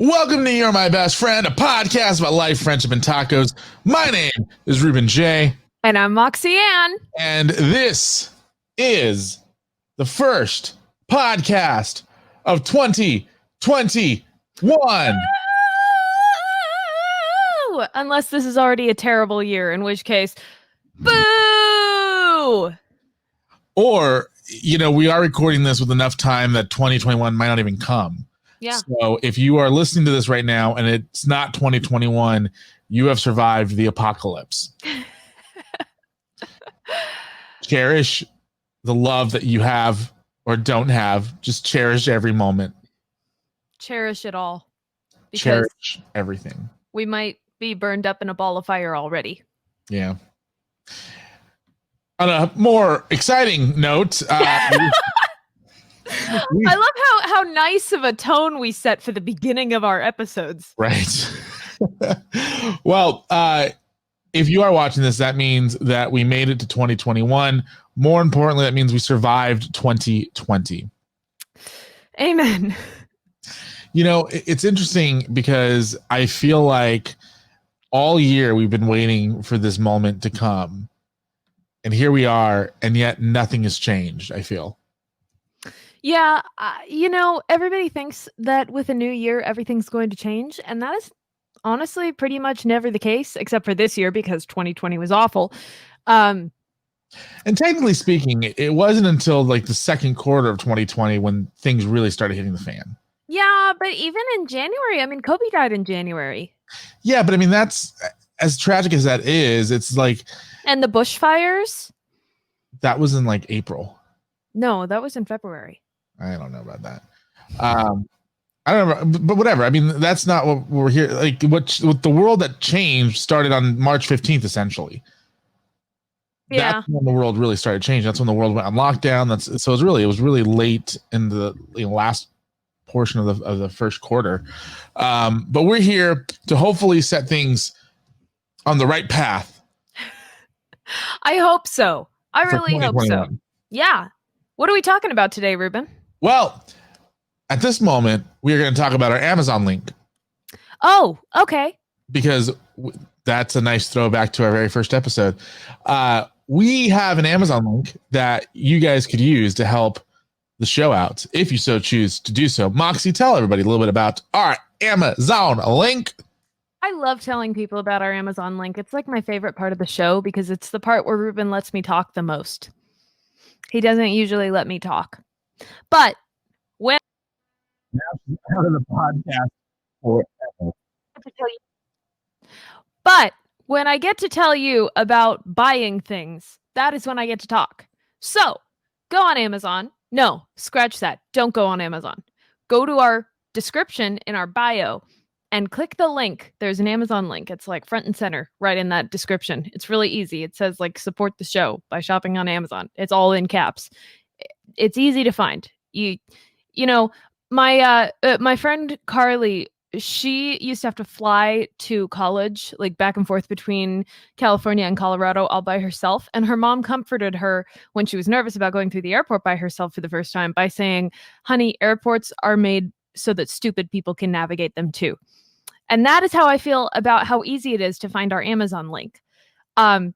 Welcome to You're My Best Friend, a podcast about life, friendship, and tacos. My name is Ruben Jay. And I'm Moxie Ann. And this is the first podcast of 2021. Unless this is already a terrible year, in which case, boo! Or, you know, we are recording this with enough time that 2021 might not even come. Yeah. So if you are listening to this right now and it's not 2021, you have survived the apocalypse. Cherish the love that you have or don't have. Just cherish every moment. Cherish it all. Cherish everything. We might be burned up in a ball of fire already. Yeah. On a more exciting note, I love how nice of a tone we set for the beginning of our episodes. Right. Well, if you are watching this, that means that we made it to 2021. More importantly, that means we survived 2020. Amen. You know, it's interesting because I feel like all year we've been waiting for this moment to come. And here we are, and yet nothing has changed, I feel. Yeah, you know, everybody thinks that with a new year, everything's going to change. And that is honestly pretty much never the case, except for this year, because 2020 was awful. And technically speaking, it wasn't until like the second quarter of 2020 when things really started hitting the fan. Yeah, but even in January, I mean, Kobe died in January. Yeah, but I mean, that's as tragic as that is. It's like. And the bushfires? That was in like April. No, that was in February. I don't know about that. I don't know, but whatever. I mean, that's not what we're here. Like what the world that changed started on March 15th, essentially. Yeah. That's when the world really started changing. That's when the world went on lockdown. So it was really late in the last portion of the first quarter. But we're here to hopefully set things on the right path. I hope so. I really hope so. Yeah. What are we talking about today, Ruben? Well, at this moment, we are going to talk about our Amazon link. Oh, okay. Because that's a nice throwback to our very first episode. We have an Amazon link that you guys could use to help the show out, if you so choose to do so. Moxie, tell everybody a little bit about our Amazon link. I love telling people about our Amazon link. It's like my favorite part of the show because it's the part where Ruben lets me talk the most. He doesn't usually let me talk. But when out of the podcast forever. But when I get to tell you about buying things, that is when I get to talk. So go on Amazon. No, scratch that. Don't go on Amazon. Go to our description in our bio and click the link. There's an Amazon link. It's like front and center right in that description. It's really easy. It says like support the show by shopping on Amazon. It's all in caps. It's easy to find. You know, my friend Carly, she used to have to fly to college, like back and forth between California and Colorado all by herself. And her mom comforted her when she was nervous about going through the airport by herself for the first time by saying, honey, airports are made so that stupid people can navigate them too. And that is how I feel about how easy it is to find our Amazon link. You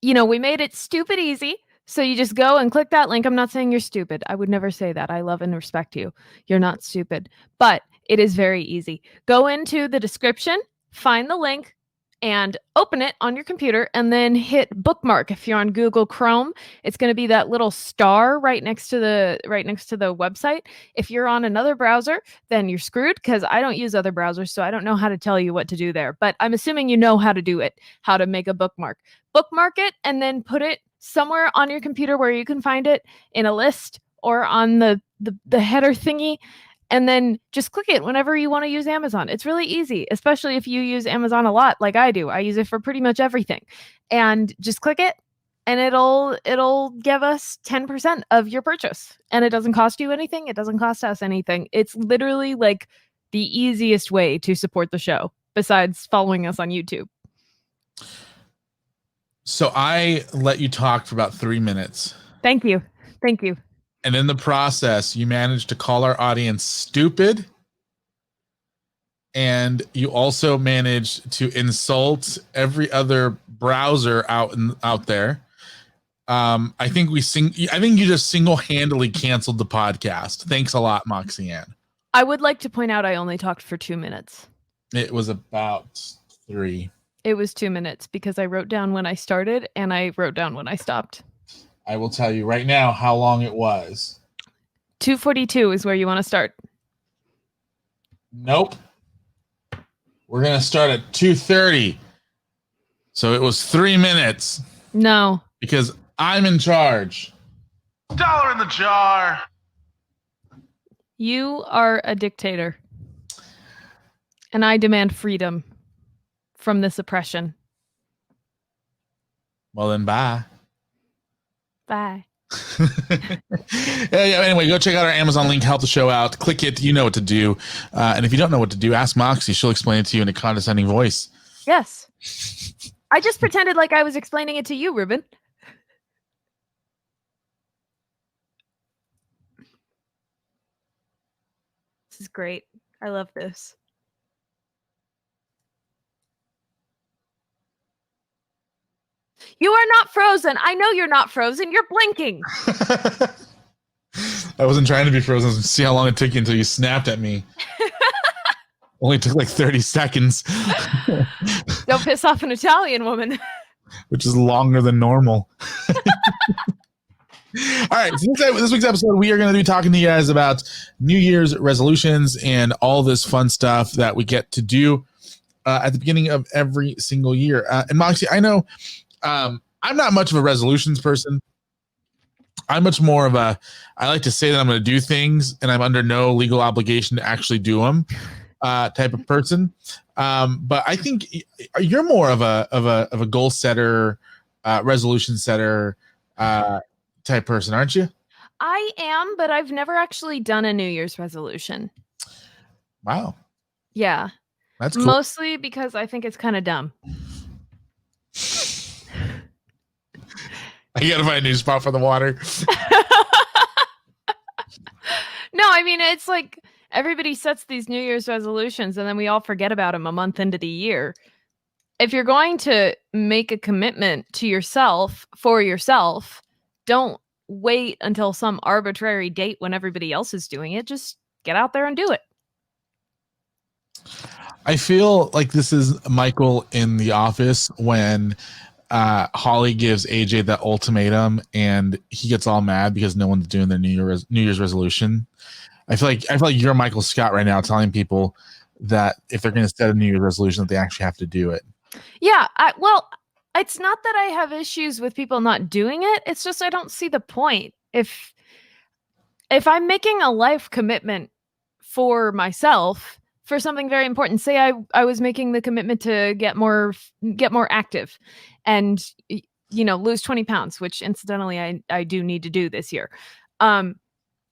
know, we made it stupid easy. So you just go and click that link. I'm not saying you're stupid. I would never say that. I love and respect you. You're not stupid. But it is very easy. Go into the description, find the link, and open it on your computer, and then hit bookmark. If you're on Google Chrome, it's going to be that little star right next to the website. If you're on another browser, then you're screwed because I don't use other browsers, so I don't know how to tell you what to do there. But I'm assuming you know how to do it, how to make a bookmark. Bookmark it and then put it somewhere on your computer where you can find it in a list or on the header thingy. And then just click it whenever you want to use Amazon. It's really easy, especially if you use Amazon a lot like I do. I use it for pretty much everything. And just click it and it'll give us 10% of your purchase. And it doesn't cost you anything. It doesn't cost us anything. It's literally like the easiest way to support the show besides following us on YouTube. So I let you talk for about 3 minutes. Thank you. Thank you. And in the process, you managed to call our audience stupid, and you also managed to insult every other browser out there. I think you just single-handedly canceled the podcast. Thanks a lot, Moxie Ann. I would like to point out I only talked for 2 minutes. It was about 3. It was 2 minutes because I wrote down when I started and I wrote down when I stopped. I will tell you right now how long it was. 2:42 is where you want to start. Nope. We're going to start at 2:30. So it was 3 minutes. No. Because I'm in charge. $1 in the jar. You are a dictator. And I demand freedom from this oppression. Well, then bye. Bye. Anyway, go check out our Amazon link, help the show out. Click it. You know what to do. And if you don't know what to do, ask Moxie. She'll explain it to you in a condescending voice. Yes. I just pretended like I was explaining it to you, Ruben. This is great. I love this. You are not frozen. I know you're not frozen. You're blinking. I wasn't trying to be frozen. See how long it took you until you snapped at me. Only took like 30 seconds. Don't piss off an Italian woman. Which is longer than normal. All right, so this week's episode, we are going to be talking to you guys about New Year's resolutions and all this fun stuff that we get to do at the beginning of every single year. And Moxie, I know I'm not much of a resolutions person. I'm much more of I like to say that I'm going to do things and I'm under no legal obligation to actually do them type of person. But I think you're more of a goal setter, resolution setter type person, aren't you? I am, but I've never actually done a New Year's resolution. Wow. Yeah. That's cool. Mostly because I think it's kind of dumb. I gotta find a new spot for the water. No, I mean, it's like everybody sets these New Year's resolutions and then we all forget about them a month into the year. If you're going to make a commitment to yourself, for yourself, don't wait until some arbitrary date when everybody else is doing it. Just get out there and do it. I feel like this is Michael in The Office when Holly gives AJ that ultimatum and he gets all mad because no one's doing their New Year's resolution. I feel like you're Michael Scott right now telling people that if they're going to set a New Year's resolution that they actually have to do it. Yeah, well, it's not that I have issues with people not doing it. It's just I don't see the point. If I'm making a life commitment for myself for something very important, say I was making the commitment to get more active and lose 20 pounds, which incidentally I do need to do this year. I'm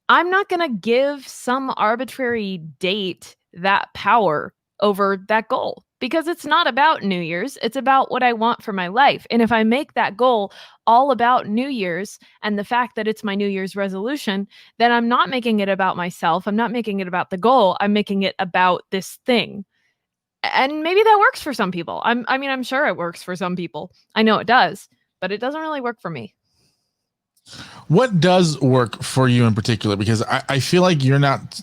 not going to give some arbitrary date that power over that goal. Because it's not about New Year's, it's about what I want for my life. And if I make that goal all about New Year's and the fact that it's my New Year's resolution, then I'm not making it about myself. I'm not making it about the goal. I'm making it about this thing. And maybe that works for some people. I'm sure it works for some people. I know it does, but it doesn't really work for me. What does work for you in particular? Because I feel like you're not...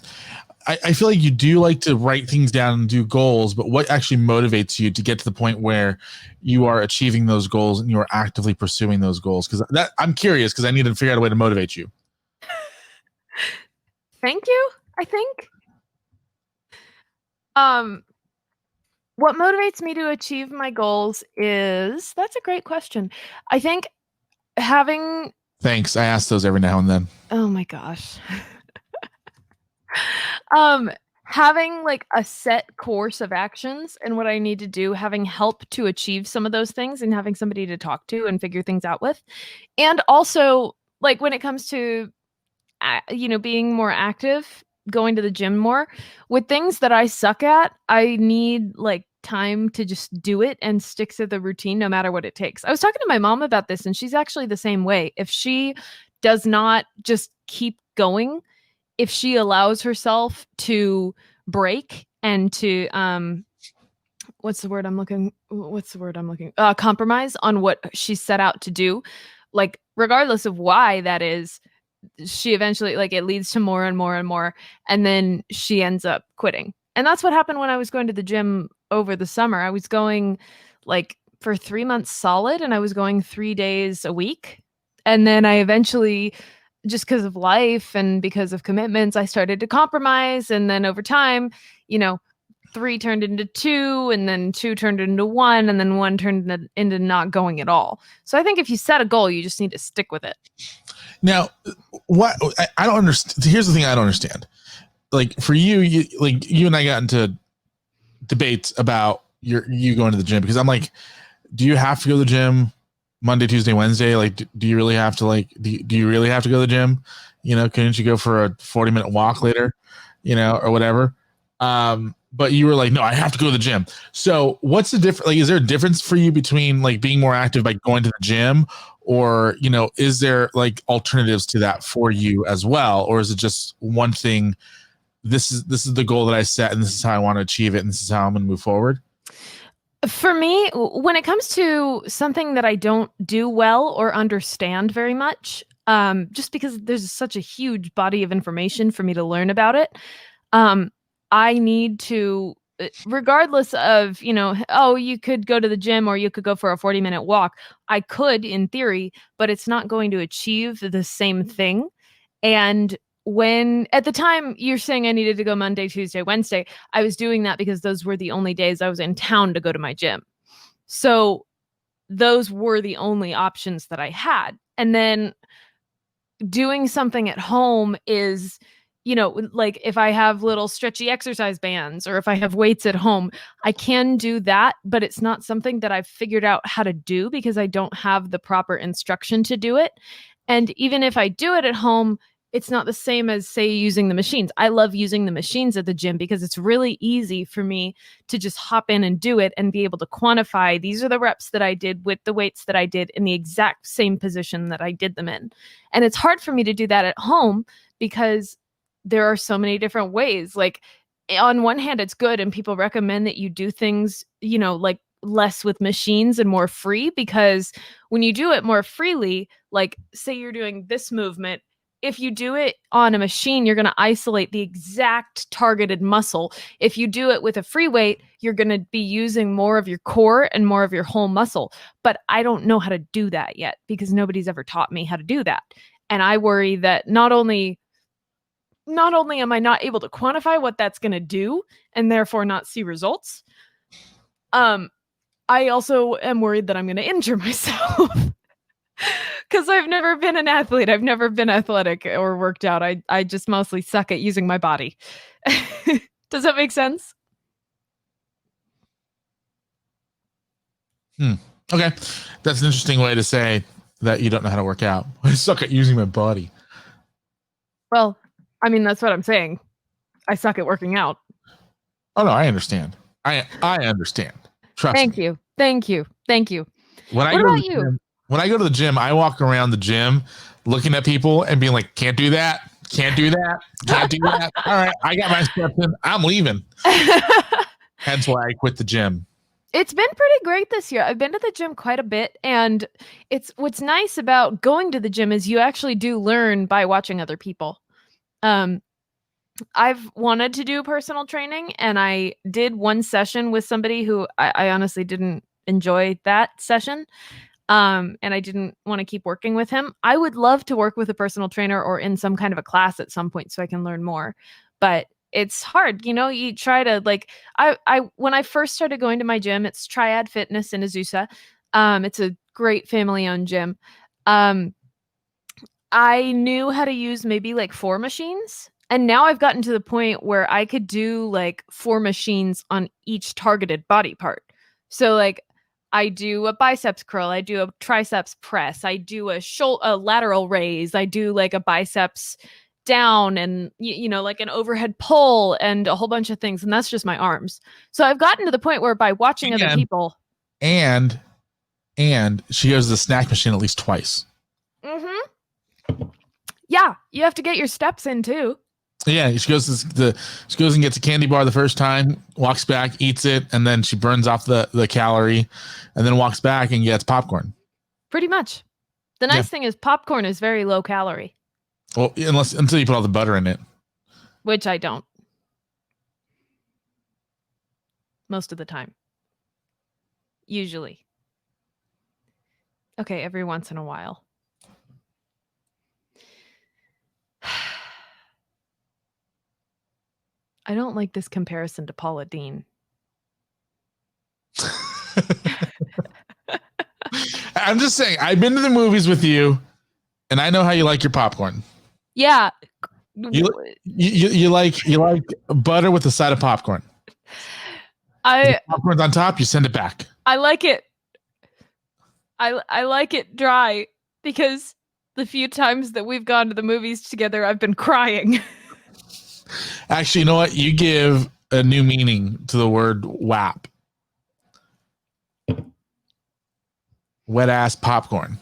I feel like you do like to write things down and do goals, but what actually motivates you to get to the point where you are achieving those goals and you are actively pursuing those goals? Because I'm curious because I need to figure out a way to motivate you. Thank you, I think. What motivates me to achieve my goals is, that's a great question. I think having... Thanks. I ask those every now and then. Oh my gosh. Having like a set course of actions and what I need to do, having help to achieve some of those things and having somebody to talk to and figure things out with. And also like when it comes to, being more active, going to the gym more with things that I suck at, I need like time to just do it and stick to the routine no matter what it takes. I was talking to my mom about this and she's actually the same way. If she does not just keep going, if she allows herself to break and to compromise on what she set out to do, like regardless of why that is. She eventually, like, it leads to more and more and more, and then she ends up quitting. And that's what happened when I was going to the gym over the summer. I was going like for 3 months solid, and I was going 3 days a week. And then I eventually, just because of life and because of commitments, I started to compromise. And then over time, 3 turned into 2, and then 2 turned into 1, and then 1 turned into not going at all. So I think if you set a goal, you just need to stick with it. Now, what I don't understand. Here's the thing I don't understand. Like for you and I got into debates about you going to the gym, because I'm like, do you have to go to the gym Monday, Tuesday, Wednesday? Like, do you really have to do you really have to go to the gym? Couldn't you go for a 40-minute walk later, or whatever? But you were like, no, I have to go to the gym. So what's the difference? Like, is there a difference for you between like being more active by going to the gym, or, is there like alternatives to that for you as well? Or is it just one thing? This is the goal that I set, and this is how I want to achieve it, and this is how I'm going to move forward. For me, when it comes to something that I don't do well or understand very much, just because there's such a huge body of information for me to learn about it, I need to, regardless of, you could go to the gym or you could go for a 40-minute walk. I could, in theory, but it's not going to achieve the same thing. And when at the time you're saying I needed to go Monday, Tuesday, Wednesday, I was doing that because those were the only days I was in town to go to my gym. So those were the only options that I had. And then doing something at home is, like if I have little stretchy exercise bands, or if I have weights at home, I can do that, but it's not something that I've figured out how to do because I don't have the proper instruction to do it. And even if I do it at home, it's not the same as, say, using the machines. I love using the machines at the gym because it's really easy for me to just hop in and do it and be able to quantify, these are the reps that I did with the weights that I did in the exact same position that I did them in. And it's hard for me to do that at home because there are so many different ways. Like, on one hand, it's good, and people recommend that you do things, like less with machines and more free, because when you do it more freely, like say you're doing this movement, if you do it on a machine, you're going to isolate the exact targeted muscle. If you do it with a free weight, you're going to be using more of your core and more of your whole muscle. But I don't know how to do that yet because nobody's ever taught me how to do that. And I worry that not only am I not able to quantify what that's going to do and therefore not see results, I also am worried that I'm going to injure myself. Because I've never been an athlete. I've never been athletic or worked out. I just mostly suck at using my body. Does that make sense? Okay. That's an interesting way to say that you don't know how to work out. I suck at using my body. Well, I mean, that's what I'm saying. I suck at working out. Oh, no, I understand. I understand. Trust me. Thank you. What about you? When I go to the gym, I walk around the gym looking at people and being like, can't do that. Can't do that. Can't do that. All right. I got my steps in. I'm leaving. That's why I quit the gym. It's been pretty great this year. I've been to the gym quite a bit. And what's nice about going to the gym is you actually do learn by watching other people. I've wanted to do personal training, and I did one session with somebody who I honestly didn't enjoy that session. And I didn't want to keep working with him. I would love to work with a personal trainer or in some kind of a class at some point so I can learn more. But it's hard, you try to when I first started going to my gym, it's Triad Fitness in Azusa. It's a great family-owned gym. I knew how to use maybe like 4 machines. And now I've gotten to the point where I could do like 4 machines on each targeted body part. So like, I do a biceps curl, I do a triceps press, I do a lateral raise, I do like a biceps down, and like an overhead pull and a whole bunch of things. And that's just my arms. So I've gotten to the point where by watching other people. And she goes to the snack machine at least twice. Mm-hmm. Yeah, you have to get your steps in too. Yeah, she goes and gets a candy bar the first time, walks back, eats it, and then she burns off the calorie, and then walks back and gets popcorn. Pretty much. The nice thing is popcorn is very low calorie. Well, until you put all the butter in it, which I don't. Most of the time. Usually. Okay, every once in a while. I don't like this comparison to Paula Deen. I'm just saying, I've been to the movies with you, and I know how you like your popcorn. Yeah. You like butter with a side of popcorn. Popcorn's on top, you send it back. I like it. I like it dry because the few times that we've gone to the movies together, I've been crying. Actually, you know what? You give a new meaning to the word WAP. Wet ass popcorn.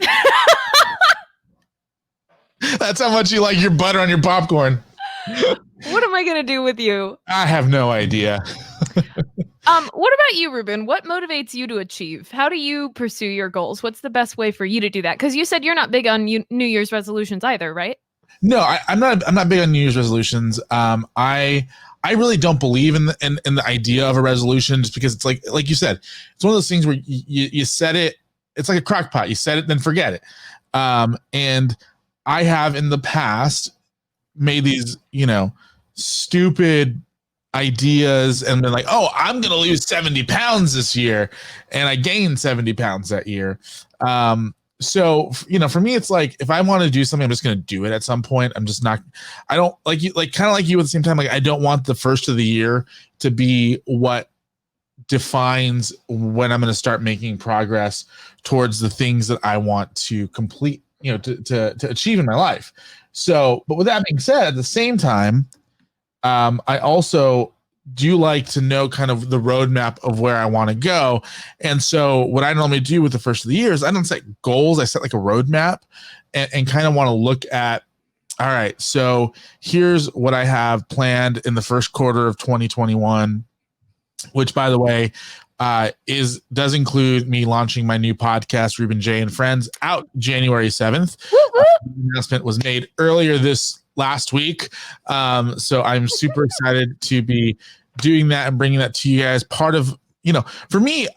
That's how much you like your butter on your popcorn. What am I going to do with you? I have no idea. What about you, Ruben? What motivates you to achieve? How do you pursue your goals? What's the best way for you to do that? Because you said you're not big on New Year's resolutions either, right? No, I'm not big on New Year's resolutions. I really don't believe in the idea of a resolution, just because it's like you said, it's one of those things where you set it. It's like a crock pot. You set it, then forget it. And I have in the past made these, stupid ideas and been like, oh, I'm going to lose 70 pounds this year. And I gained 70 pounds that year. So, for me, it's like, if I want to do something, I'm just going to do it at some point. I'm just not, I don't like you, kind of like you at the same time. Like, I don't want the first of the year to be what defines when I'm going to start making progress towards the things that I want to complete, to achieve in my life. So, but with that being said, at the same time, I also do like to know kind of the roadmap of where I want to go. And so what I normally do with the first of the year is I don't set goals. I set like a roadmap and kind of want to look at, all right, so here's what I have planned in the first quarter of 2021, which, by the way, does include me launching my new podcast, Ruben Jay and Friends, out January 7th. The announcement was made earlier this last week. So I'm super excited to be doing that and bringing that to you guys. Part of, for me,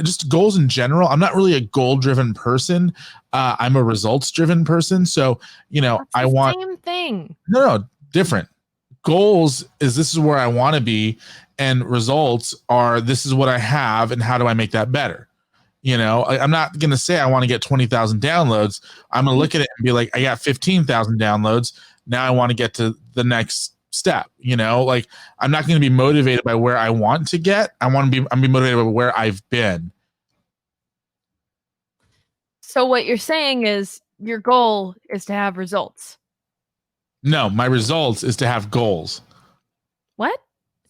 just goals in general. I'm not really a goal-driven person. I'm a results-driven person. So, I want same thing. No, different. Goals is this is where I want to be, and results are this is what I have and how do I make that better. I'm not going to say I want to get 20,000 downloads. I'm going to look at it and be like, I got 15,000 downloads. Now I want to get to the next step. I'm not going to be motivated by where I want to get. I'm be motivated by where I've been. So what you're saying is your goal is to have results. No, my results is to have goals. What?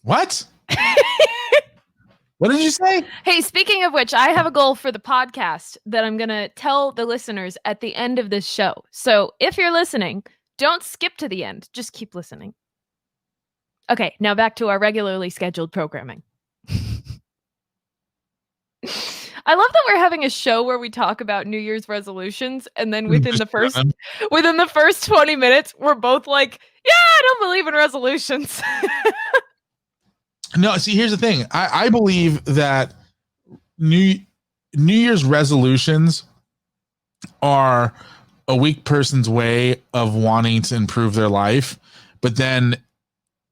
What did you say? Hey, speaking of which, I have a goal for the podcast that I'm going to tell the listeners at the end of this show. So if you're listening, don't skip to the end. Just keep listening. Okay, now back to our regularly scheduled programming. I love that we're having a show where we talk about New Year's resolutions, and then within the first 20 minutes, we're both like, yeah, I don't believe in resolutions. No, see, here's the thing. I believe that New Year's resolutions are a weak person's way of wanting to improve their life, but then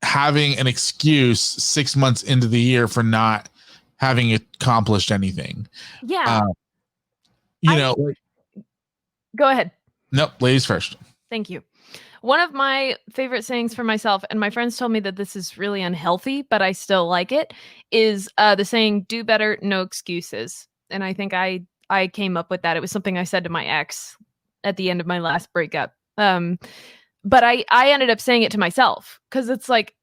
having an excuse 6 months into the year for not having accomplished anything. Yeah. Go ahead. Nope, ladies first. Thank you. One of my favorite sayings for myself, and my friends told me that this is really unhealthy, but I still like it, is the saying, do better, no excuses. And I think I came up with that. It was something I said to my ex at the end of my last breakup. But I ended up saying it to myself because it's like,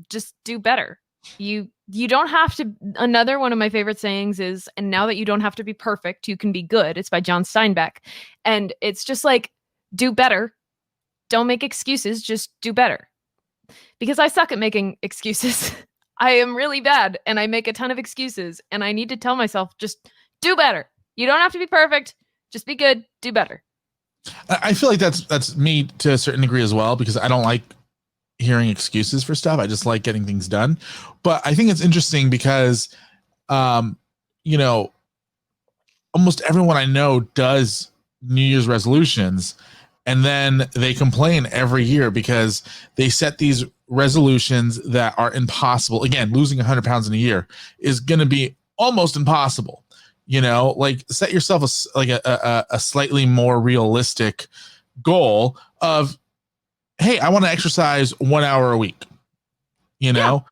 just do better. You don't have to. Another one of my favorite sayings is, and now that you don't have to be perfect, you can be good. It's by John Steinbeck. And it's just like, do better. Don't make excuses. Just do better. because I suck at making excuses. I am really bad and I make a ton of excuses, and I need to tell myself, just do better. You don't have to be perfect. Just be good. Do better. I feel like that's me to a certain degree as well, because I don't like hearing excuses for stuff. I just like getting things done. But I think it's interesting because, you know, almost everyone I know does New Year's resolutions, and then they complain every year because they set these resolutions that are impossible. Again, losing 100 pounds in a year is going to be almost impossible. You know, like set yourself a slightly more realistic goal of, hey, I want to exercise 1 hour a week, you know,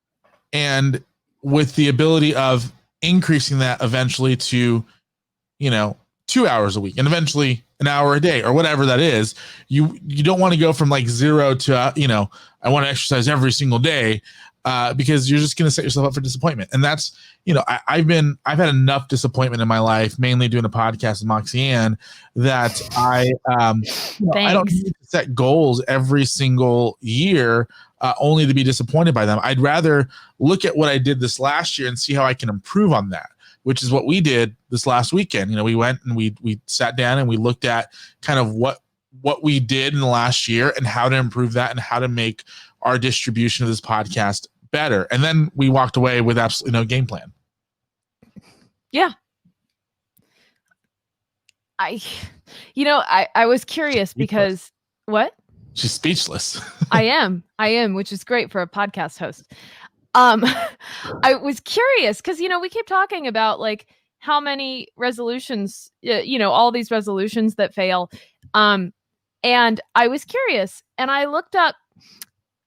and with the ability of increasing that eventually to, you know, 2 hours a week and eventually an hour a day or whatever that is. You don't want to go from like 0 to, you know, I want to exercise every single day, because you're just going to set yourself up for disappointment. And that's, you know, I've had enough disappointment in my life, mainly doing a podcast with Moxie, that I don't need to set goals every single year, only to be disappointed by them. I'd rather look at what I did this last year and see how I can improve on that, which is what we did this last weekend. You know, we went and we sat down and we looked at kind of what we did in the last year and how to improve that and how to make our distribution of this podcast better. And then we walked away with absolutely no game plan. Yeah. I was curious because what? She's speechless. I am, which is great for a podcast host. I was curious because, you know, we keep talking about like how many resolutions, you know, all these resolutions that fail. And I was curious and I looked up,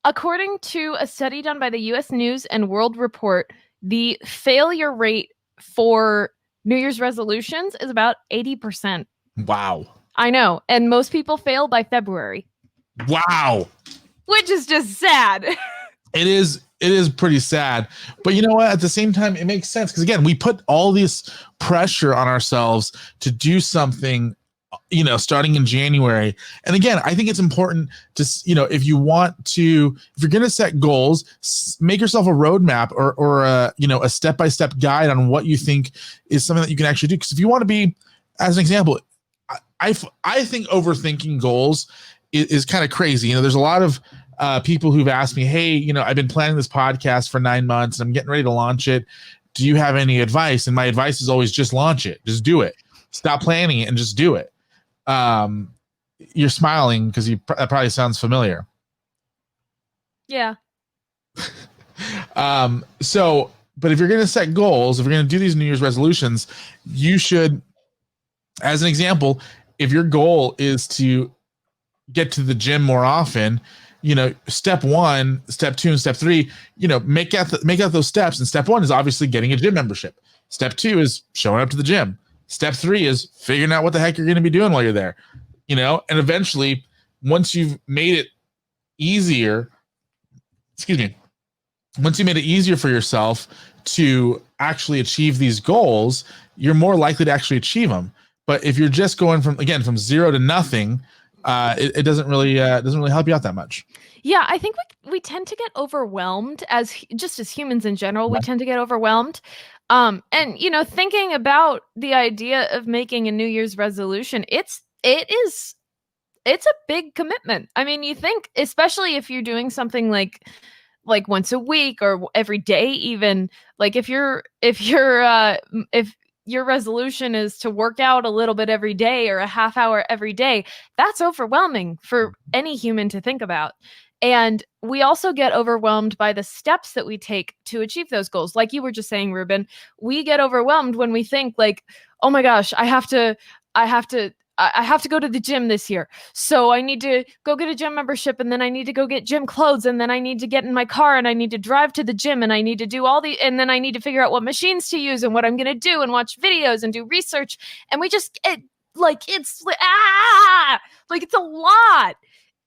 according to a study done by the U.S. News and World Report, the failure rate for New Year's resolutions is about 80%. Wow. I know. And most people fail by February. Wow. Which is just sad. It is pretty sad. But you know what? At the same time, it makes sense because, again, we put all this pressure on ourselves to do something, you know, starting in January. And again, I think it's important to, you know, if you're going to set goals, make yourself a roadmap or a, you know, a step-by-step guide on what you think is something that you can actually do. Because if you want to be, as an example, I think overthinking goals is kind of crazy. You know, there's a lot of people who've asked me, hey, you know, I've been planning this podcast for 9 months and I'm getting ready to launch it. Do you have any advice? And my advice is always just launch it. Just do it. Stop planning it and just do it. You're smiling because that probably sounds familiar. Yeah. But if you're going to set goals, if you're going to do these New Year's resolutions, you should, as an example, if your goal is to get to the gym more often, you know, step 1, step 2, and step 3, you know, make out those steps. And step 1 is obviously getting a gym membership. Step 2 is showing up to the gym. Step 3 is figuring out what the heck you're going to be doing while you're there, you know, and eventually once you've made it easier, once you made it easier for yourself to actually achieve these goals, you're more likely to actually achieve them. But if you're just going from 0 to nothing, it doesn't really help you out that much. Yeah, I think we tend to get overwhelmed as humans in general. We tend to get overwhelmed. And you know, thinking about the idea of making a New Year's resolution, it's a big commitment. I mean, you think, especially if you're doing something like once a week or every day, even like if your resolution is to work out a little bit every day or a half hour every day, that's overwhelming for any human to think about. And we also get overwhelmed by the steps that we take to achieve those goals. Like you were just saying, Ruben, we get overwhelmed when we think like, oh my gosh, I have to go to the gym this year. So I need to go get a gym membership, and then I need to go get gym clothes, and then I need to get in my car and I need to drive to the gym, and I need to do and then I need to figure out what machines to use and what I'm going to do and watch videos and do research. And it's a lot.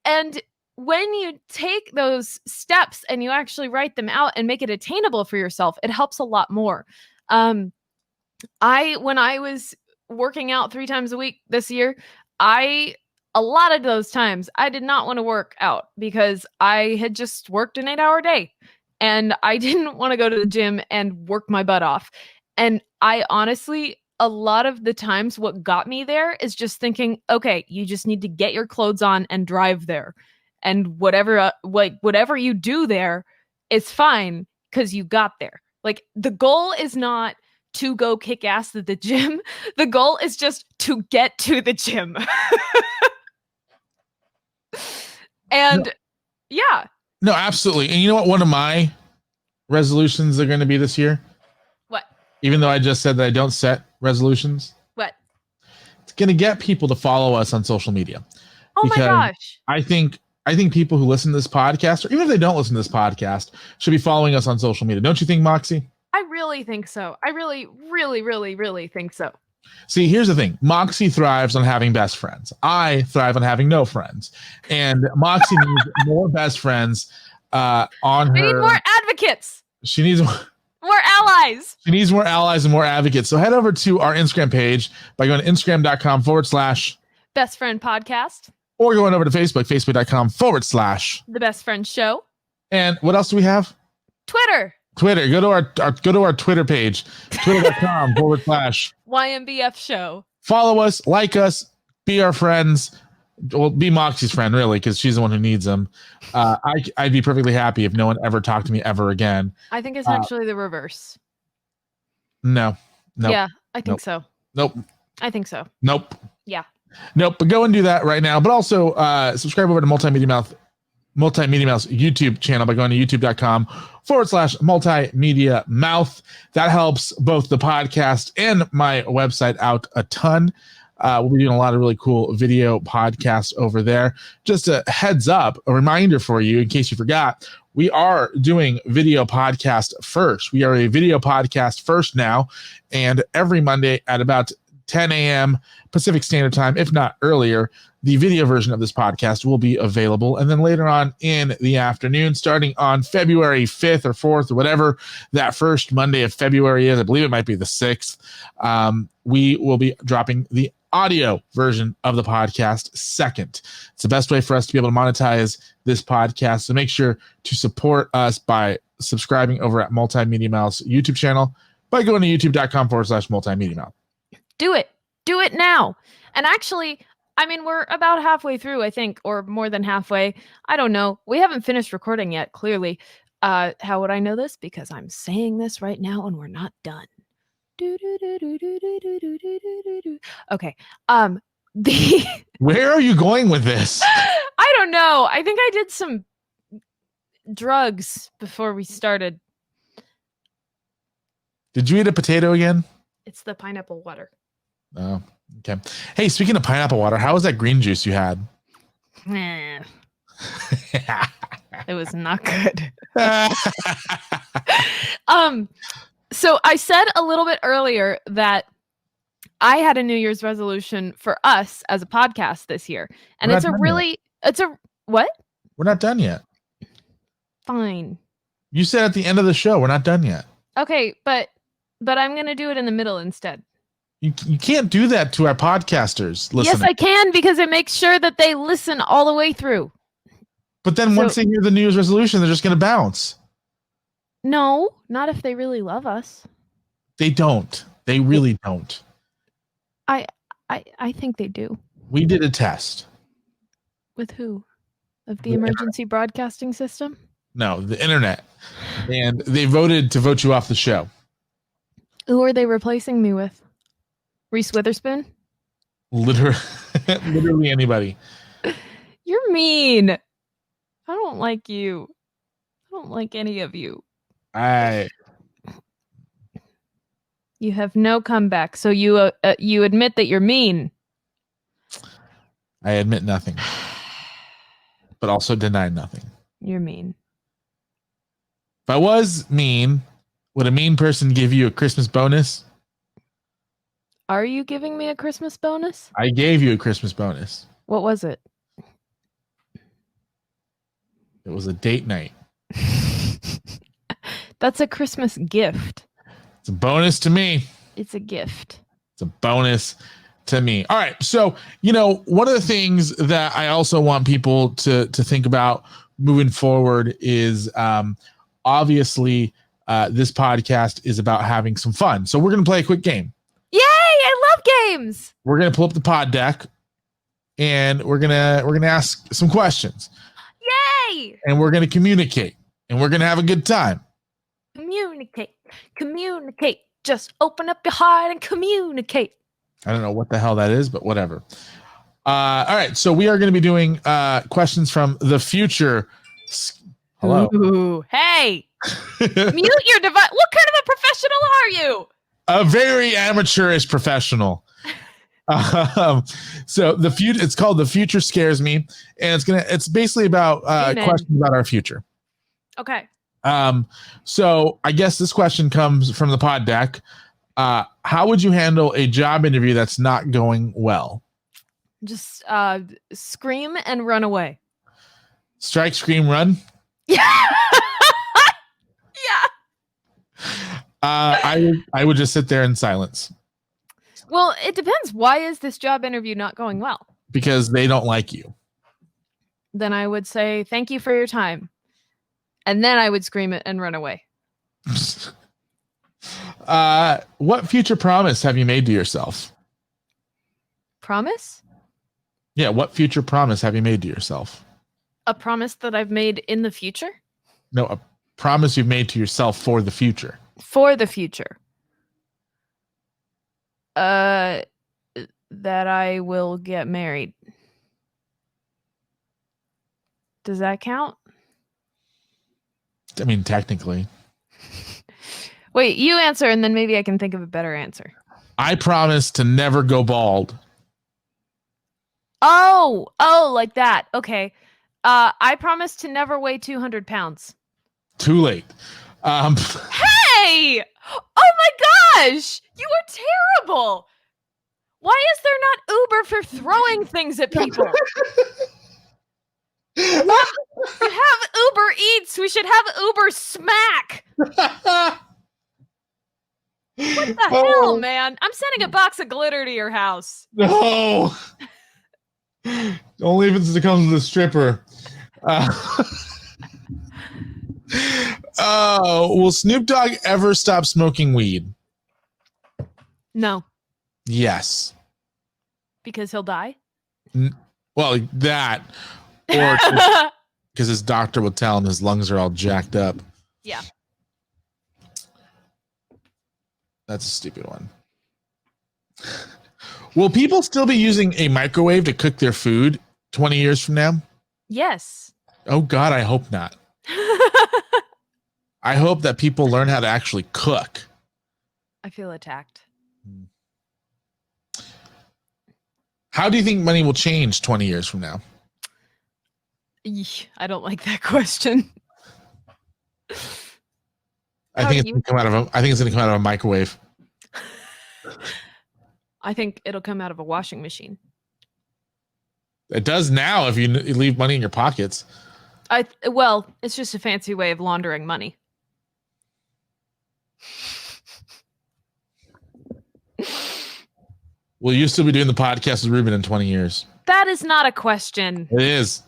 And when you take those steps and you actually write them out and make it attainable for yourself, it helps a lot more. When I was working out 3 times a week this year, I a lot of those times I did not want to work out because I had just worked an 8-hour day and I didn't want to go to the gym and work my butt off. And I honestly, a lot of the times what got me there is just thinking, okay, you just need to get your clothes on and drive there. And whatever you do there is fine because you got there. Like, the goal is not to go kick ass at the gym. The goal is just to get to the gym. And yeah. No, absolutely. And you know what? One of my resolutions are going to be this year. What? Even though I just said that I don't set resolutions. What? It's going to get people to follow us on social media. Oh my gosh. I think people who listen to this podcast, or even if they don't listen to this podcast, should be following us on social media. Don't you think, Moxie? I really think so. I really, really, really, really think so. See, here's the thing. Moxie thrives on having best friends. I thrive on having no friends. And Moxie needs more best friends on her. We need more advocates. She needs more allies. She needs more allies and more advocates. So head over to our Instagram page by going to Instagram.com/Best Friend Podcast. Or going over to Facebook.com/ The Best Friend Show. And what else do we have? Twitter. Go to our Twitter page, Twitter.com/ YMBF Show. Follow us, like us, be our friends. Well, be Moxie's friend, really, because she's the one who needs them. I'd be perfectly happy if no one ever talked to me ever again. I think it's actually the reverse. No. Yeah, I think so. Nope. I think so. Nope. Yeah. Nope. But go and do that right now. But also subscribe over to MultiMediaMouth's YouTube channel by going to youtube.com/MultiMediaMouth. That helps both the podcast and my website out a ton. We'll be doing a lot of really cool video podcasts over there. Just a heads up, a reminder for you, in case you forgot, we are doing video podcast first. We are a video podcast first now, and every Monday at about 10 a.m. Pacific Standard Time, if not earlier, the video version of this podcast will be available. And then later on in the afternoon, starting on February 5th or 4th or whatever that first Monday of February is, I believe it might be the 6th, we will be dropping the audio version of the podcast second. It's the best way for us to be able to monetize this podcast. So make sure to support us by subscribing over at MultiMediaMouth's YouTube channel by going to youtube.com/MultiMediaMouth. Do it. Do it now. And actually, I mean, we're about halfway through, I think, or more than halfway. I don't know. We haven't finished recording yet, clearly. How would I know this? Because I'm saying this right now and we're not done. Okay. Where are you going with this? I don't know. I think I did some drugs before we started. Did you eat a potato again? It's the pineapple water. Oh, okay. Hey, speaking of pineapple water, how was that green juice you had? It was not good. So I said a little bit earlier that I had a New Year's resolution for us as a podcast this year. And it's a what? We're not done yet. Fine. You said at the end of the show, we're not done yet. Okay, but I'm going to do it in the middle instead. You can't do that to our podcasters. Yes, I can, because it makes sure that they listen all the way through. But then once they hear the New Year's resolution, they're just going to bounce. No, not if they really love us. They don't. They really don't. I think they do. We did a test. With who? Of the emergency broadcasting system? No, the internet. And they voted to vote you off the show. Who are they replacing me with? Reese Witherspoon? Literally anybody. You're mean. I don't like you. I don't like any of you. You have no comeback. So you admit that you're mean. I admit nothing, but also deny nothing. You're mean. If I was mean, would a mean person give you a Christmas bonus? Are you giving me a Christmas bonus? I gave you a Christmas bonus. What was it? It was a date night. That's a Christmas gift. It's a bonus to me. It's a gift. It's a bonus to me. All right. So, one of the things that I also want people to think about moving forward is obviously this podcast is about having some fun. So we're going to play a quick game. Yay! I love games. We're going to pull up the pod deck and we're going to ask some questions. Yay! And we're going to communicate and we're going to have a good time. Communicate. Just open up your heart and communicate. I don't know what the hell that is, but whatever. All right. So we are going to be doing questions from the future. Hello. Ooh, hey. Mute your device. What kind of a professional are you? A very amateurish professional. So the future, it's called The Future Scares Me. And it's basically about questions about our future. Okay. So I guess this question comes from the pod deck. How would you handle a job interview that's not going well? Just scream and run away. Strike, scream, run? Yeah. I would just sit there in silence. Well, it depends. Why is this job interview not going well? Because they don't like you. Then I would say, thank you for your time. And then I would scream it and run away. What future promise have you made to yourself? Promise? Yeah, what future promise have you made to yourself? A promise that I've made in the future? No, a promise you've made to yourself for the future. For the future. That I will get married. Does that count? I mean, technically. Wait, you answer and then maybe I can think of a better answer. I promise to never go bald. Oh, like that. Okay. I promise to never weigh 200 pounds. Too late. Hey! Oh my gosh! You are terrible! Why is there not Uber for throwing things at people? You have Uber Eats. We should have Uber Smack. What the hell, man? I'm sending a box of glitter to your house. No. Only if it comes with a stripper. Will Snoop Dogg ever stop smoking weed? No. Yes. Because he'll die? Well, that. Or because his doctor will tell him his lungs are all jacked up. Yeah. That's a stupid one. Will people still be using a microwave to cook their food 20 years from now? Yes. Oh, God, I hope not. I hope that people learn how to actually cook. I feel attacked. How do you think money will change 20 years from now? I don't like that question. I think it's going to come out of a microwave. I think it'll come out of a washing machine. It does now if you leave money in your pockets. Well, it's just a fancy way of laundering money. Will you still be doing the podcast with Ruben in 20 years? That is not a question. It is.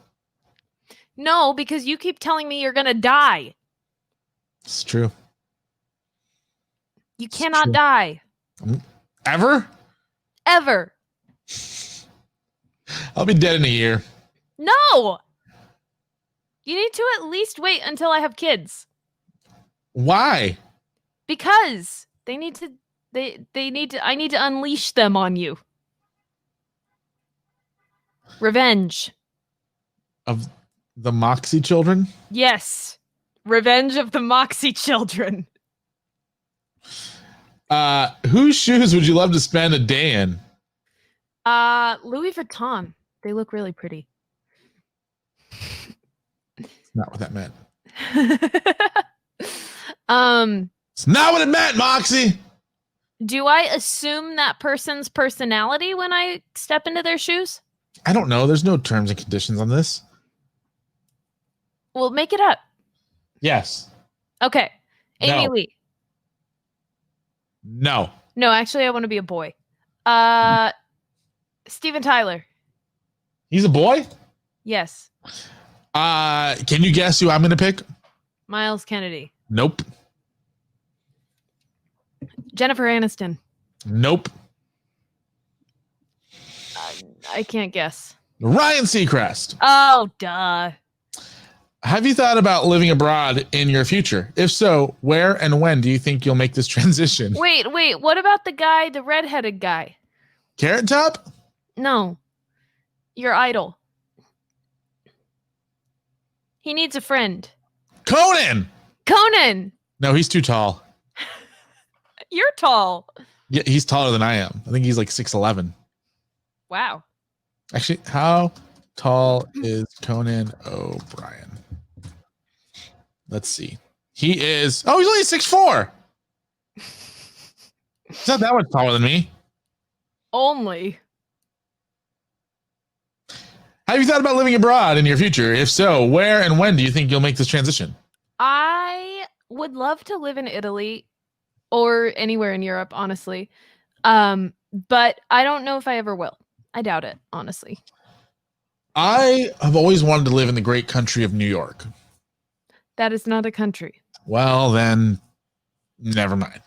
No, because you keep telling me you're going to die. It's true. You cannot die. Ever? Ever. I'll be dead in a year. No. You need to at least wait until I have kids. Why? Because they need to I need to unleash them on you. Revenge. Of the Moxie children? Yes. Revenge of the Moxie children. Whose shoes would you love to spend a day in? Louis Vuitton. They look really pretty. It's not what that meant. It's not what it meant, Moxie. Do I assume that person's personality when I step into their shoes? I don't know. There's no terms and conditions on this. Well, make it up. Yes. Okay. Amy Lee. No. No, actually, I want to be a boy. Steven Tyler. He's a boy? Yes. Can you guess who I'm going to pick? Miles Kennedy. Nope. Jennifer Aniston. Nope. I can't guess. Ryan Seacrest. Oh, duh. Have you thought about living abroad in your future? If so, where and when do you think you'll make this transition? Wait. What about the guy, the redheaded guy? Carrot Top? No. Your idol. He needs a friend. Conan! No, he's too tall. You're tall. Yeah, he's taller than I am. I think he's like 6'11". Wow. Actually, how tall is Conan O'Brien? Let's see. He's only 6'4". He's not that much taller than me. Only. Have you thought about living abroad in your future? If so, where and when do you think you'll make this transition? I would love to live in Italy or anywhere in Europe, honestly. But I don't know if I ever will. I doubt it, honestly. I have always wanted to live in the great country of New York. That is not a country. Well, then, never mind.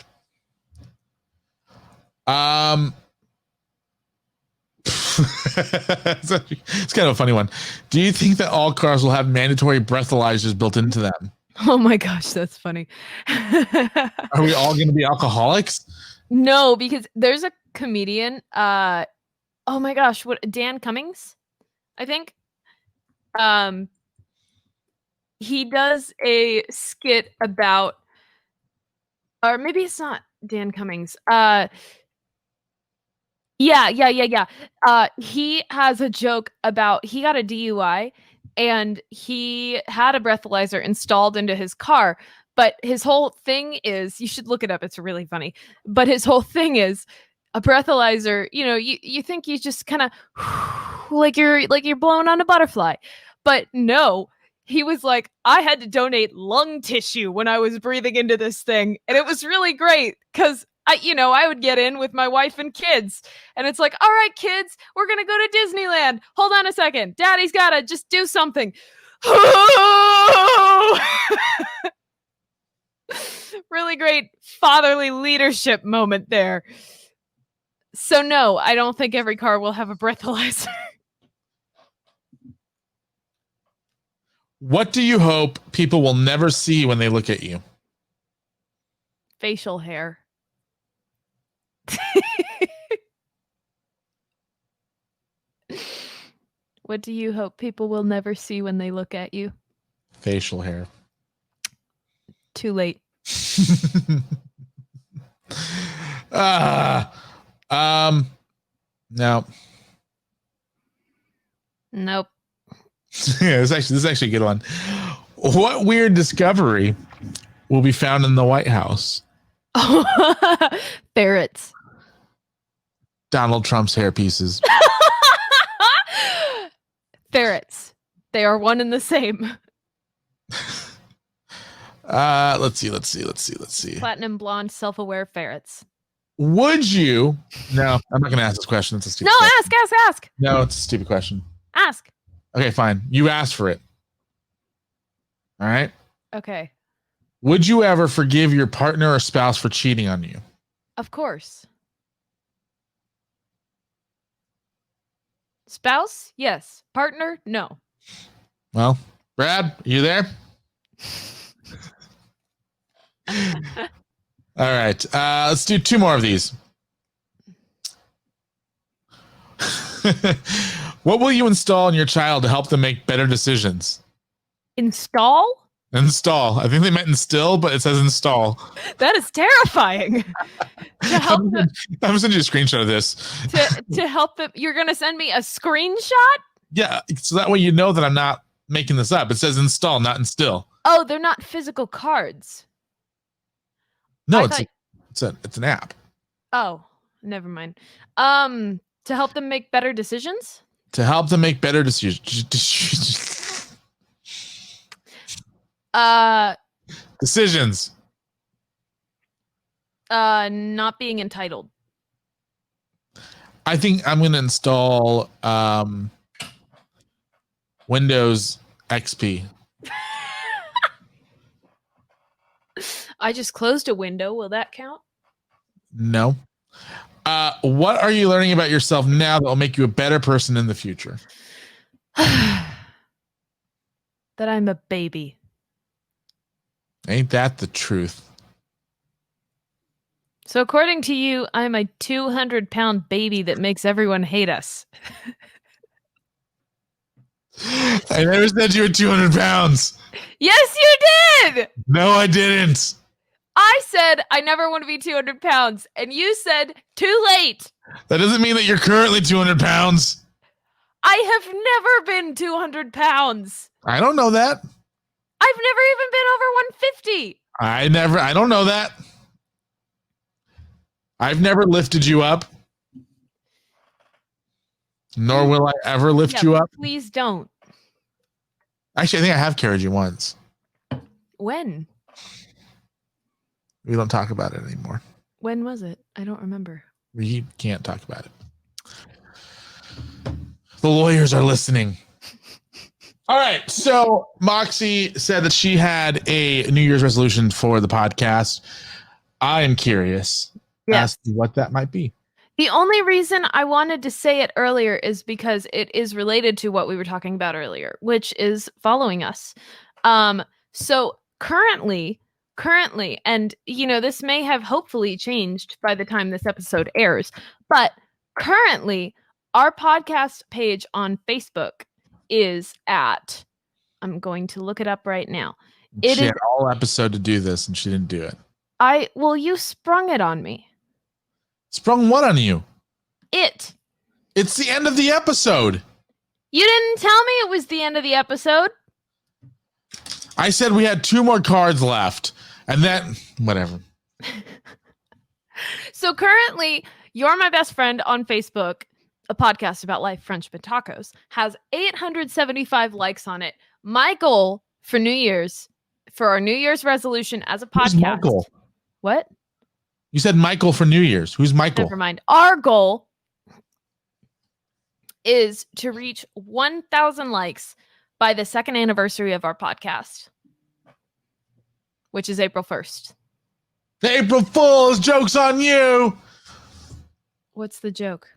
It's kind of a funny one. Do you think that all cars will have mandatory breathalyzers built into them? Oh my gosh, that's funny. Are we all going to be alcoholics? No, because there's a comedian. Oh my gosh, what Dan Cummings? I think. He does a skit about, or maybe it's not Dan Cummings. Yeah. He has a joke about he got a DUI and he had a breathalyzer installed into his car. But his whole thing is, you should look it up. It's really funny. But his whole thing is a breathalyzer. You know, you think you just kind of like you're blowing on a butterfly, but no. He was like, I had to donate lung tissue when I was breathing into this thing, and it was really great because I would get in with my wife and kids, and it's like, all right, kids, we're gonna go to Disneyland. Hold on a second, Daddy's gotta just do something. Really great fatherly leadership moment there. So no, I don't think every car will have a breathalyzer. What do you hope people will never see when they look at you? Facial hair. What do you hope people will never see when they look at you? Facial hair. Too late. No. Nope. Yeah, this is actually a good one. What weird discovery will be found in the White House? Ferrets. Donald Trump's hair pieces. Ferrets. They are one and the same. Let's see. Platinum blonde, self-aware ferrets. Would you? No, I'm not going to ask this question. It's a stupid question. Ask. No, it's a stupid question. Ask. Okay, fine. You asked for it. All right. Okay. Would you ever forgive your partner or spouse for cheating on you? Of course. Spouse? Yes. Partner? No. Well, Brad, are you there? All right. Let's do 2 more of these. What will you install in your child to help them make better decisions? Install? Install. I think they meant instill, but it says install. That is terrifying. To help them, I'm gonna send you a screenshot of this. to help them, you're gonna send me a screenshot? Yeah, so that way you know that I'm not making this up. It says install, not instill. Oh, they're not physical cards. No, it's an app. Oh, never mind. To help them make better decisions? To help them make better decisions. Decisions. Not being entitled. I think I'm going to install Windows XP. I just closed a window. Will that count? No. What are you learning about yourself now that will make you a better person in the future? That I'm a baby. Ain't that the truth? So according to you, I'm a 200-pound baby that makes everyone hate us. I never said you were 200 pounds. Yes, you did. No, I didn't. I said I never want to be 200 pounds, and you said too late. That doesn't mean that you're currently 200 pounds. I have never been 200 pounds. I don't know that. I've never even been over 150. I don't know that. I've never lifted you up. Nor will I ever lift you up. Please don't. Actually, I think I have carried you once. When? We don't talk about it anymore. When was it? I don't remember. We can't talk about it. The lawyers are listening. All right. So Moxie said that she had a New Year's resolution for the podcast. I am curious as to what that might be. The only reason I wanted to say it earlier is because it is related to what we were talking about earlier, which is following us. So currently, and this may have hopefully changed by the time this episode airs, but currently our podcast page on Facebook is at, I'm going to look it up right now. She had all episode to do this and she didn't do it. You sprung it on me. Sprung what on you? It's the end of the episode. You didn't tell me it was the end of the episode. I said we had 2 more cards left. And then, whatever. So currently, You're My Best Friend on Facebook, a podcast about life, friendship, and tacos, has 875 likes on it. My goal for New Year's, for our New Year's resolution as a podcast. Who's Michael? What? You said Michael for New Year's. Who's Michael? Never mind. Our goal is to reach 1,000 likes by the 2nd anniversary of our podcast, which is April 1st. April Fool's, joke's on you. What's the joke?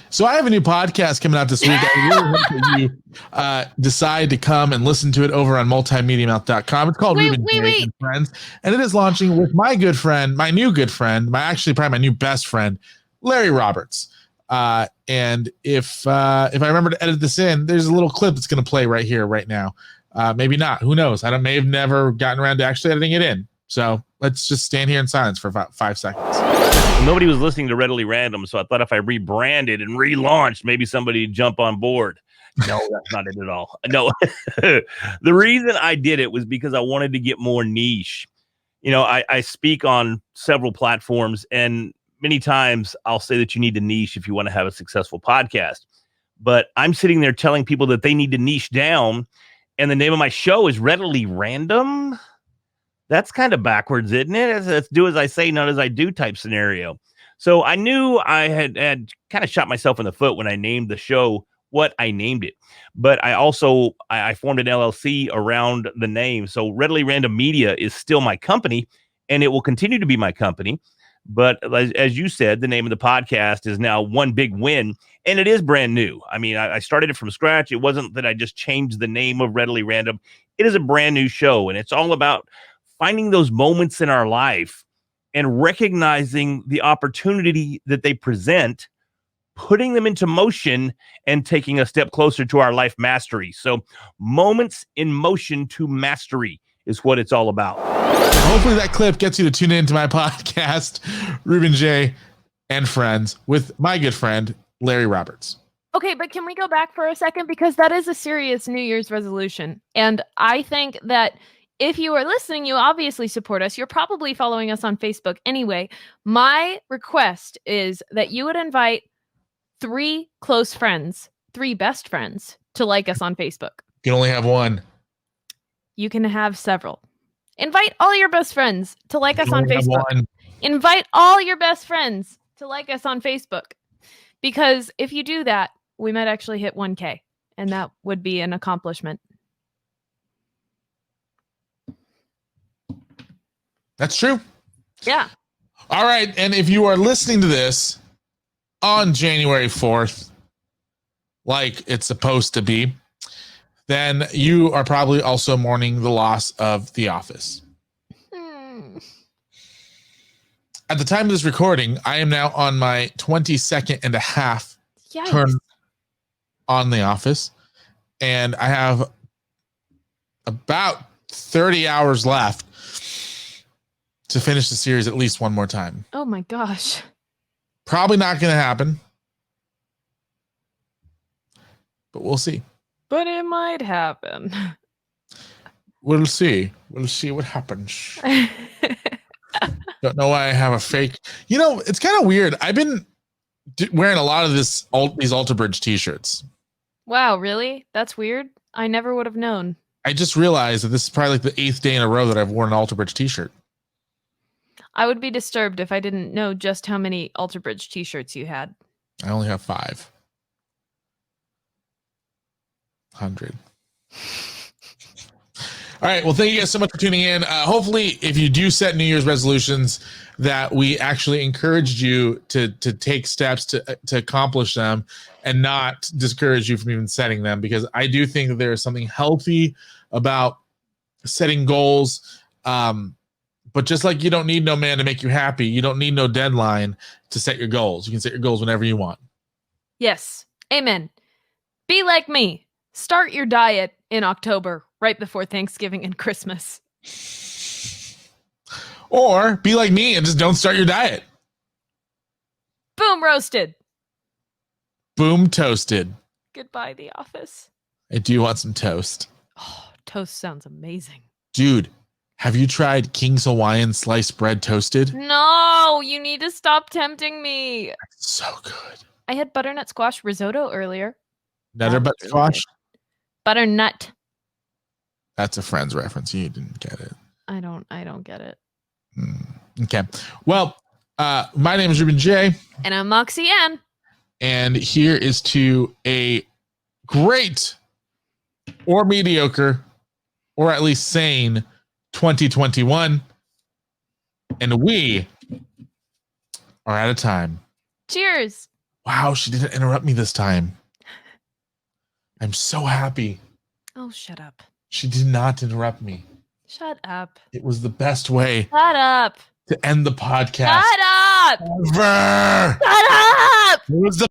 So I have a new podcast coming out this week. I really hope that you decide to come and listen to it over on MultiMediaMouth.com. It's called Ruben Jay and Friends, and it is launching with my good friend, my new good friend, probably my new best friend, Larry Roberts. And if I remember to edit this in, there's a little clip that's going to play right here, right now. Maybe not. Who knows? I may have never gotten around to actually editing it in. So let's just stand here in silence for about 5 seconds. Nobody was listening to Readily Random, so I thought if I rebranded and relaunched, maybe somebody would jump on board. No, that's not it at all. No. The reason I did it was because I wanted to get more niche. I speak on several platforms, and many times I'll say that you need to niche if you want to have a successful podcast. But I'm sitting there telling people that they need to niche down, and the name of my show is Readily Random. That's kind of backwards, isn't it? It's do as I say, not as I do type scenario. So I knew I had kind of shot myself in the foot when I named the show what I named it. But I also, I formed an LLC around the name. So Readily Random Media is still my company, and it will continue to be my company. But as you said, the name of the podcast is now One Big Win, and it is brand new. I mean, I started it from scratch. It wasn't that I just changed the name of Readily Random. It is a brand new show, and it's all about finding those moments in our life and recognizing the opportunity that they present, putting them into motion, and taking a step closer to our life mastery. So moments in motion to mastery is what it's all about. Hopefully that clip gets you to tune into my podcast, Ruben Jay and Friends, with my good friend, Larry Roberts. Okay, but can we go back for a second? Because that is a serious New Year's resolution. And I think that if you are listening, you obviously support us. You're probably following us on Facebook anyway. My request is that you would invite 3 close friends, 3 best friends, to like us on Facebook. You can only have one. You can have several. Invite all your best friends to like us on Facebook. Invite all your best friends to like us on Facebook. Because if you do that, we might actually hit 1K. And that would be an accomplishment. That's true. Yeah. All right. And if you are listening to this on January 4th, like it's supposed to be, then you are probably also mourning the loss of The Office. At the time of this recording, I am now on my 22nd and a half turn on The Office, and I have about 30 hours left to finish the series at least one more time. Oh my gosh. Probably not going to happen, but we'll see. But it might happen. We'll see. We'll see what happens. Don't know why I have a fake. You know, it's kind of weird. I've been wearing a lot of these Alter Bridge t-shirts. Wow, really? That's weird. I never would have known. I just realized that this is probably like the 8th day in a row that I've worn an Alter Bridge t-shirt. I would be disturbed if I didn't know just how many Alter Bridge t-shirts you had. I only have 500. All right. Well, thank you guys so much for tuning in. Hopefully, if you do set New Year's resolutions, that we actually encouraged you to take steps to accomplish them and not discourage you from even setting them, because I do think that there is something healthy about setting goals. But just like you don't need no man to make you happy, you don't need no deadline to set your goals. You can set your goals whenever you want. Yes. Amen. Be like me. Start your diet in October, right before Thanksgiving and Christmas. Or be like me and just don't start your diet. Boom roasted. Boom toasted. Goodbye, The Office. I do want some toast. Oh, toast sounds amazing. Dude, have you tried King's Hawaiian sliced bread toasted? No, you need to stop tempting me. That's so good. I had butternut squash risotto earlier. Nutter butt squash? Butternut. That's a Friends reference. You didn't get it. I don't get it. Okay. Well, my name is Ruben Jay. And I'm Moxie Ann. And here is to a great or mediocre or at least sane 2021. And we are out of time. Cheers. Wow, she didn't interrupt me this time. I'm so happy. Oh, shut up. She did not interrupt me. Shut up. It was the best way Shut up. to end the podcast Shut up. ever. Shut up. It was the